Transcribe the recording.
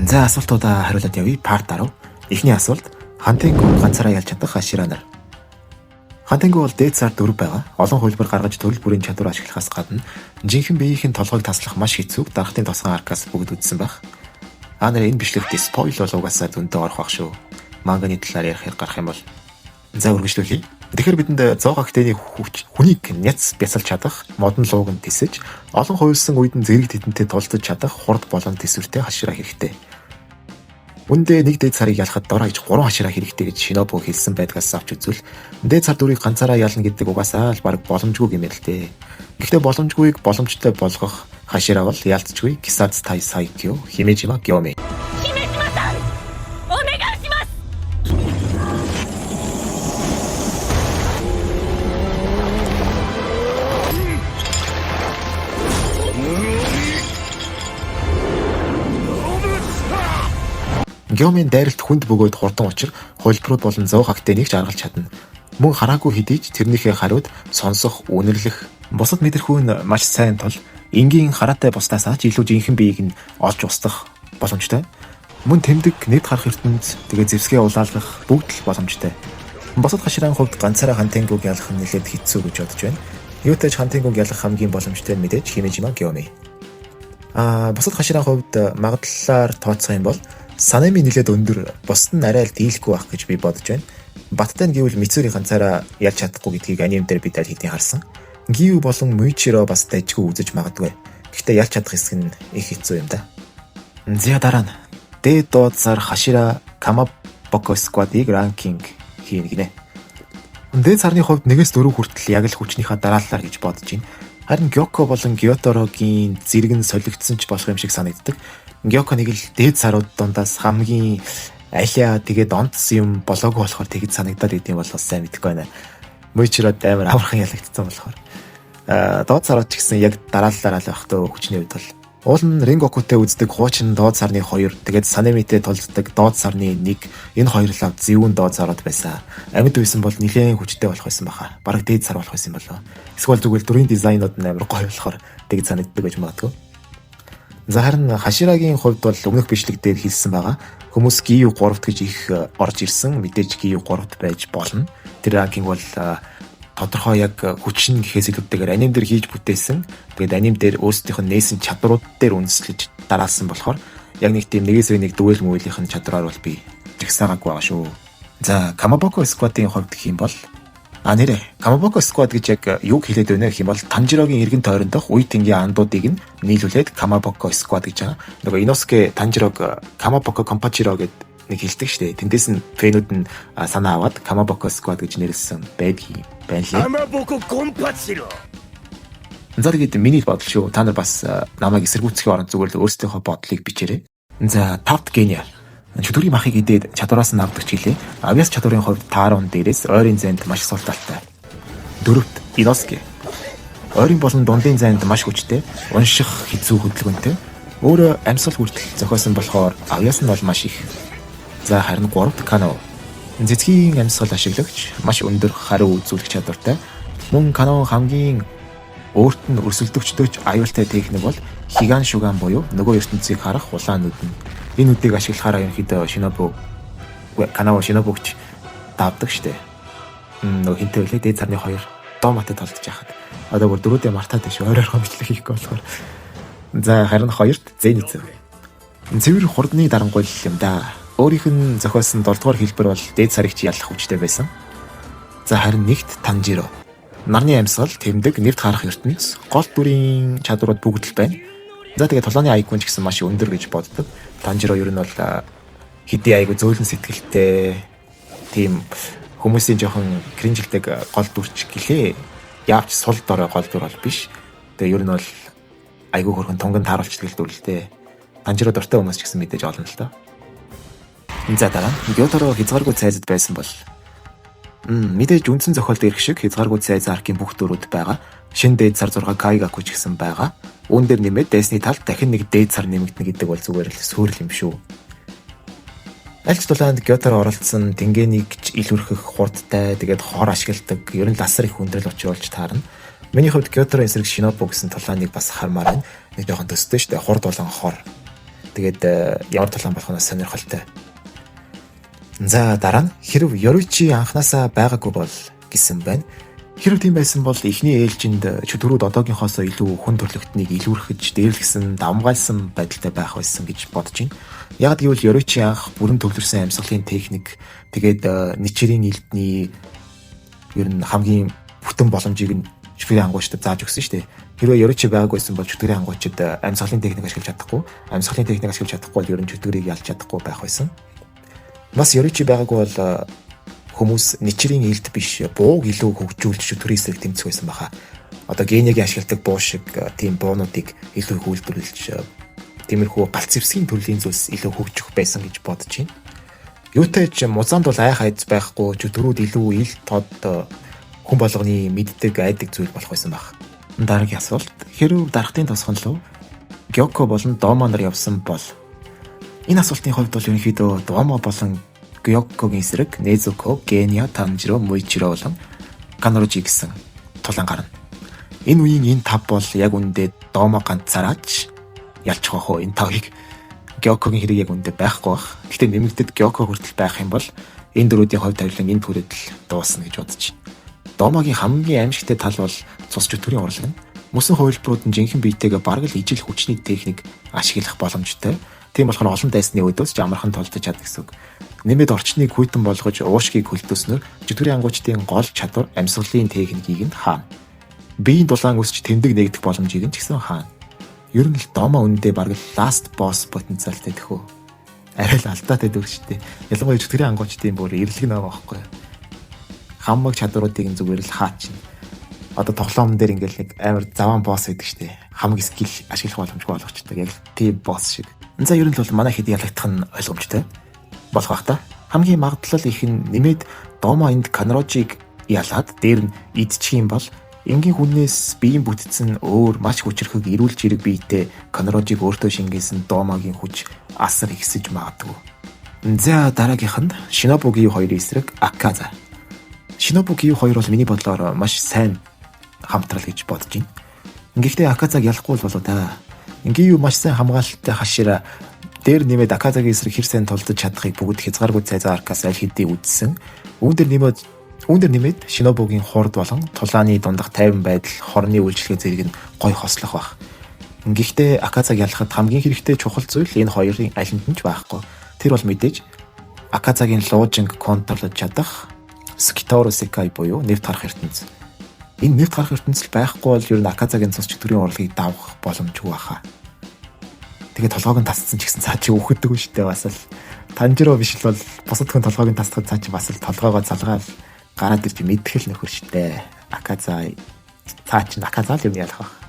За асуултуудаа хариулаад явъя. Part 10. Эхний асуулт: Хантингу ганцаараа ялж чадах Хашира нар. Хантингу бол дээд цаар 4 байгаа. Олон хөлбөр гаргаж төрөл бүрийн чадвар ашиглахаас гадна жинхэнэ биеийн толгойг таслах маш хэцүү дарахтын тосгон аркаас бүгд үзсэн байх. Энэ бичлэгт спойл бол угаасаа зөндөө орох бах шүү. Манганы талаар ярих гарах юм бол за үргэлжлүүлье. Тэгэхээр бидэнд 100 гактений хүнийг няц бясалж чадах, модон лууг нь тисэж, олон хуйлсан үед нь зэрэг тедэнтэй тулдаж чадах хурд болон тэсвэртэй Хашира хэрэгтэй. Үндэ нэг дээд царыг ялахад дор хаяж 3 Хашира хэрэгтэй гэж Шинобу хэлсэн байдгаас авч үзвэл дээд цар дүрийг ганцаараа ялна гэдэг угаасаа л баг боломжгүй юм л дээ. Гэхдээ боломжгүйг боломжтой болгох Хашира бол ялцчгүй Кисац Тай Сайкё Химежима Гёми. Геомын дайралт хүнд бөгөөд хурдан учир хөлбрүүд болон 100 гактенийг жаргалж чадна. Мөн хараагүй хэдий ч тэрнийхээ хариуд сонсох, үнэрлэх, бусад мэдрэхүй нь маш сайн тул энгийн хараатай бусдаасаа ч илүү жинхэнэ биеийг нь олж устгах боломжтой. Мөн тэмдэг, нэгд харах ертөнц, тэгээ зэвсгээ улаалгах бүгд л боломжтой. Бусад Хаширын хувьд ганцаараа Хантингуг ялах нь нэлээд хэцүү гэж бодож байна. Юутай ч Хантингуг ялах хамгийн боломжтой нь мэдээж Химежима Гёми. Бусад Хаширын хувьд магадлалаар тооцох юм бол Санами нэлээд өндөр, бусд нь арай л дийлэхгүй байх гэж би бодож байна. Баттай нь гэвэл Мицури ганцаараа ялж чадахгүй гэдгийг аним дээр бид аль хэдийн харсан. Гиу болон Муичиро бас дайжгүй үзэж магадгүй. Гэхдээ ялж чадах хэсэг нь их хэцүү юм да. За дараа нь дээд доод цар Хашира Камабоко сквадыг ранкинг хийнэ гинэ. Дээд царны хувьд 1-4 хүртэл яг л хүчнийхээ дарааллаар гэж бодож байна. Харин Гёко болон Гёторогийн зэрэг нь солигдсон ч болох юм шиг санагддаг. Гёко нэг л дээд царууд дундаас хамгийн алиа тэгээд онцсон юм болоогүй болохоор тэгж санагдаад идэм бол бас сайн мэдэхгүй байна. Муичиро амар авархан ялагдсан болохоор. Доод царууд ч гэсэн яг дарааллаараа л байх төө хүчний үед бол уул нь Рингокутэй үздэг хуучин доод царны 2 тэгээд Санемитэй тулддаг доод царны 1 энэ хоёрлаа зөвүүн доод царууд байсан. Амьд байсан бол нэлээд хүчтэй болох байсан баха. Бараг дээд цар болох байсан болоо. Эсвэл зүгээр дүрийн дизайнууд нь амар гоё болохоор тэгж санагддаг гэж магадгүй. За харин Хаширагийн хувьд бол өмнөх бичлэг дээр хэлсэн байгаа. Хүмүүс Гиу 3-т гэж их орж ирсэн. Мэдээж Гиу 3-т байж болно. Тэр ранкинг бол тодорхой яг хүчин гэхээс илүүтэйгээр аним дээр хийж бүтээсэн. Тэгээд аним дээр өөрсдийнх нь нээсэн чадрууд дээр үндэслэж дараалсан болохоор яг нэг тийм нэгээс нэг дүгэл мөөлийнх нь чадраар бол би жигсаагаагүй байгаа шүү. За Камабоко сквадын хувьд гэх юм бол Камабоко сквад гэж яг юг хэлээд байна гэх юм бол Танжирогийн эргэн тойрондох үе тэнгийн андуудыг нь нийлүүлээд Камабоко сквад гэж байгаа. Нөгөө Иноске Танжирог Камабоко Компачиро гэд нэг хэлдэг штэ. Тэндээс нь фэнүүд нь санаа аваад Камабоко сквад гэж нэрлсэн байдгийг байна лээ. Камабоко Компачиро. За тэгээд миний бодол шүү. Та нар бас намайг эсэргүүцэх оронд зүгээр л өөрсдийнхөө бодлыг бичээрэй. За тавт гениал. Чөтгөрийн махыг идээд чадвараас нь авдаг ч гэлээ. Авиас чадварын хувьд таарон дээрээс ойрын зайд маш сул талтай. 4-т Иноске. Ойрын болон дундын зайд маш хүчтэй, унших хэцүү хөдөлгөөнтэй. Өөрөө амьсгал хүртэл зохиосон болохоор авиас нь бол маш их. За харин 3-т Кано. Цэцгийн амьсгал ашиглагч, маш өндөр хариу үзүүлэх чадвартай. Мөн Кано хамгийн өөрт нь өрсөлдөгчдөөч аюултай техник бол Хиган Шуган буюу нөгөө ертөнцийг харах улаан нүдэн. Энэ үдийг ашиглахаараа ерөнхийдөө Канао Шинобугч давдаг штэ. Нөгөө хинтэй үлээ дээд царны 2 доо матад толдож яхад. Одоо бүр дөрүүдээ мартаад биш ойроор бичлэг хийхгүй болохоор. За харин 2-т Зенитсв. Цэвэр хурдны дарангуй юм да. Өөрийнх нь зохиосон 7 дугаар хэлбэр бол дээд царыг ч ялах хүчтэй байсан. За харин 1-т Танжиро. Нарны амьсгал, тэмдэг, нэвт харах ертөнц, гол дүрийн чадварууд бүгд л байна. За тэгээд толооны IQ ч гэсэн маш өндөр гэж боддог. Танжиро ер нь бол хэдий айгу зөөлөн сэтгэлтэй тийм хүмүүсийн жоохон кринжилдэг гол дүрч гэлээ. Яавч сул дорой гол дүр бол биш. Тэгээ ер нь бол айгу хөрхөн тунган тааруулж тэгэл дүрлээ. Танжиро дуртай хүмүүс ч гэсэн мэдээж олон л доо. За дараа нь Гёторо хязгааргүй цайзад байсан бол мэдээж үндсэн зохиолд ирэх шиг хязгааргүй цайз аркийн бүх дүрүүд байгаа. Шин дээд цар 6 Кайгаку ч гэсэн байгаа. Үүн дээр нэмээд дайсны талд дахин нэг дээд цар нэмэгдэнэ гэдэг бол зүгээр л сөөрл юм шүү. Альч тулаанд Гёторо оролцсон тэнгэнийг ч илүүрхэх хурдтай тэгээд хор ашигладаг ер нь ласар их хүндрэл учруулж таарна. Миний хувьд Гёторо эсрэг Шинобу гэсэн тулааныг бас хармаар байна. Нэг жоохон төстэй шүү дээ. Хурд болон хор. Тэгээд ямар тулаан болох нь сонирхолтой. За дараа нь хэрв Yoruichi анханасаа байгаагүй бол гэсэн байна. Хэрв тийм байсан бол эхний ээлжинд чөтгөрүүд одоогийнхоосоо илүү хүн төрлөختнийг илүүрхэж дээрлэсэн давмгайлсан байдалтай байх байсан гэж бодож байна. Яг гэвэл Yoruichi анх бүрэн төвлөрсөн амьсгалын техник тэгээд Nichiren элдний ер нь хамгийн бүтэн боломжийг нь чөтгөрийн ангуучдад зааж өгсөн шүү дээ. Хэрвээ Yoruichi байгаагүй байсан бол чөтгөрийн ангуучид амьсгалын техник ашиглаж чадахгүй, амьсгалын техник ашиглаж чадахгүй бол ер нь чөтгөрийг ялж чадахгүй байх байсан. Бас Yoruichi байгаагүй бол хүмүүс Nichiren элд биш бууг илүү хөгжүүлж чөтгөрийн эсрэг тэмцэх байсан баха. Одоо генегийн ашигладаг буу шиг тийм буунуудыг илүү их үйлдвэрлэж тиймэрхүү галц зэвсгийн төрлийн зүйлс илүү хөгжих байсан гэж бодож байна. Юутай ч музаанд бол айх айц байхгүй чөтгөрүүд илүү ил тод хүн болгоны мэддэг айдаг зүйл болох байсан баг. Дараагийн асуулт. Хэрв дарахтын тосгон руу Gyokko болон Domo нар явсан бол энэ асуултын хувьд бол ерөнхийдөө Domo болон Gyokkoгийн эсрэг Nezuko, Genya, Tanjiro, Muichiro болон Kanoroji гэсэн тулаан гарна. Энэ үеийн энэ тав бол яг үндэ Domo ганцаараач ялчих واخ энэ тавыг Gyokkoгийн хэрэг яг үндэ байхгүй бах. Гэхдээ нэмэгдэд Gyokko хүртэл байх юм бол энэ дөрүүдийн хувьд тавилан энэ төрөдөл дуусна гэж бодож байна. Домогийн хамгийн аимшигтай тал бол цус чөтгөрийн урлаг нь. Мөсөн хувилбарууд нь жинхэнэ биетэйгээ бараг л ижил хүчний техник ашиглах боломжтой. Тийм болохоор олон дайсны өдөөс ч амархан толдож чаддаг гэсэн үг. Нэмээд орчныг хүйтэн болгож уушгийг хөлдөөснөр чөтгөрийн ангуучдын гол чадвар амьсгалын техникийг нь хаана. Биеийн дулаан өсч тэмдэг нэгдэх боломжийг нь ч гэсэн хаана. Ер нь л Домо үндэ бараг last boss потенциалтай тэхүү. Арай л алдаатай дүүрчтэй. Ялангуяа чөтгөрийн ангуучдын бүр эрлэг нэг байхгүй. Хамаг чадваруудыг зүгээр л хаачин. Одоо тоглоом дээр ингээл нэг амар заван босс байдаг штэ. Хамаг скил ашиглах боломжгүй болгочтой. Яг тийм босс шиг. За ер нь бол манай хэд ялагдах нь ойлгомжтой болох бах та. Хамгийн магадлал их нь нэмээд Домо энд Kanoroji-г ялаад дээр нь идчих юм бол энгийн хүнээс биеийн бүтцэн өөр маш хүчрхэг эрүүл жирэг биетэй Kanoroji-г өөртөө шингээсэн Домогийн хүч асар ихсэж магадгүй. За дараагийнх нь Shinobu-гийн хоёрын эсрэг Akaza. Shinobu-гийн хоёр бол миний бодлоор маш сайн хамтрал гэж бодож байна. Гэхдээ Akaza-г ялахгүй болов та. Ингийн юу маш сайн хамгаалалттай хашира дээр нэмээд Akaza-гийн эсрэг хэр сайн тулдаж чадахыг бүгд хязгааргүй цайзаа аркаас аль хэдийн үзсэн. Үүн дээр нэмээд Shinobu-гийн хурд болон тулааны дундах тайван байдал хорны үйлчлэгээ зэрэг нь гой хослох байх. Гэхдээ Akaza-г ялахад хамгийн хэрэгтэй чухал зүйл энэ хоёрын аль нь ч байхгүй. Тэр бол мэдээж Akaza-гийн луужинг контролж чадах Skitoru Sekai буюу нэвт гарах ертөнц. Энэ нэвт гарах ертөнцөл байхгүй бол ер нь Akaza-гийн цус чөтгөрийн урлагийг давах боломжгүй баха. Тэгээд толгойг нь тасцсан ч гэсэн цаа чи үхэддэг шүү дээ бас л. Tanjiro биш л бол бусад хүн толгойг нь тасдахад цаа чи бас л толгойгоо залгаад гараад ирж мэдхэл нөхөр шүү дээ. Akaza цаа чи Akaza л юм ялах.